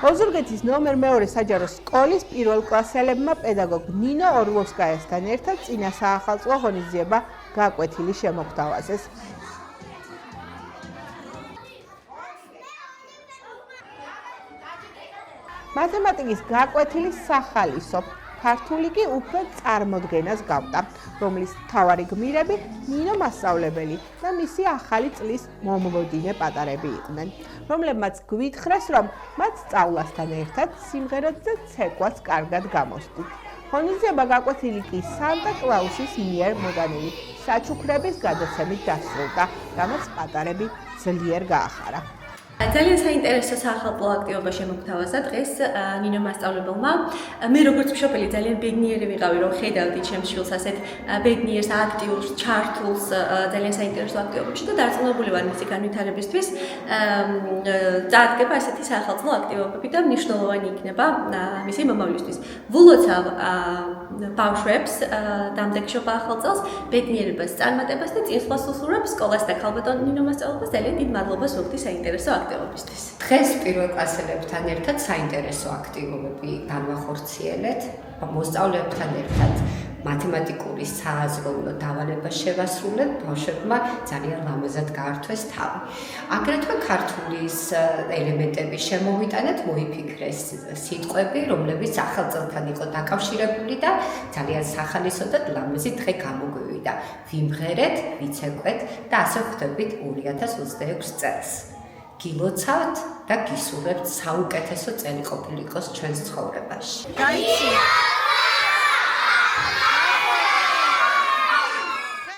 ოზურგეთის ნომერ 2 საჯარო სკოლის პირველ კლასელებმა პედაგოგ ნინო ორლოვსკაიასთან ერთად წინა საახალწლო ღონისძიება გაკვეთილი შემოგთავაზეს. მათემატიკის გაკვეთილი სახალისო ქართული კი უფრო წარმოდგენას გავდა, რომლის მთავარი გმირები ნინო მასწავლებელი და მისი ახალი წლის მომლოდინე პატარები იყვნენ, რომლებმაც გვითხრეს, რომ მათ სწავლასთან ერთად სიმღერაც და ცეკვაც კარგად გამოსდით. ღონისძიება გაკვეთილი კი სანტა კლაუსის მიერ მოგანილი საჩუქრების გადაცემით დასრულდა, რამაც პატარები ძლიერ გაახარა. ძალიან საინტერესო საახალწლო აქტივობა შემოგთავაზა დღეს ნინო მასწავლებელმა. მე როგორც მშობელი ძალიან ბედნიერი ვიყავი, რომ ხედავდი ჩემს შვილს ასეთ ბედნიერს, აქტიურს, ჩართულს ძალიან საინტერესო აქტივობებში და დარწმუნებული ვარ მისი განვითარებისთვის. წარდგება ასეთი საახალწლო აქტივობები და მნიშვნელოვანი იქნება მისი მომავლისთვის. ვულოცავ ბავშვებს დამდეგშობა ახალწელს, ბედნიერებას, წარმატებას და წინსვლას უსურვებ სკოლას და ქალბატონ ნინო მასწავლებლებს ძალიან დიდ მადლობას ვუხდი საინტერესო აქტივობისთვის. დღეს პირველ კლასელებთან ერთად საინტერესო აქტივობები განვახორციელეთ. მოსწავლეებთან ერთად მათემატიკური სააზროვნო დავალება შევასრულეთ, ბავშვებმა ძალიან ლამაზად გაართვეს თავი. აგრეთვე ქართულის ელემენტები შემოვიტანეთ, მოიფიქრეს სიტყვები, რომლებიც ახალწელთან იყო დაკავშირებული და ძალიან სახალისო და ლამაზი დღე გამოგვივიდა. ვიმღერეთ, ვიცეკვეთ და ასე ხვდებით 2026 წელს. გილოცავთ და გისურვებთ საუკეთესო წელი ყოფილიყოს ჩვენს ცხოვრებაში. გაიცნო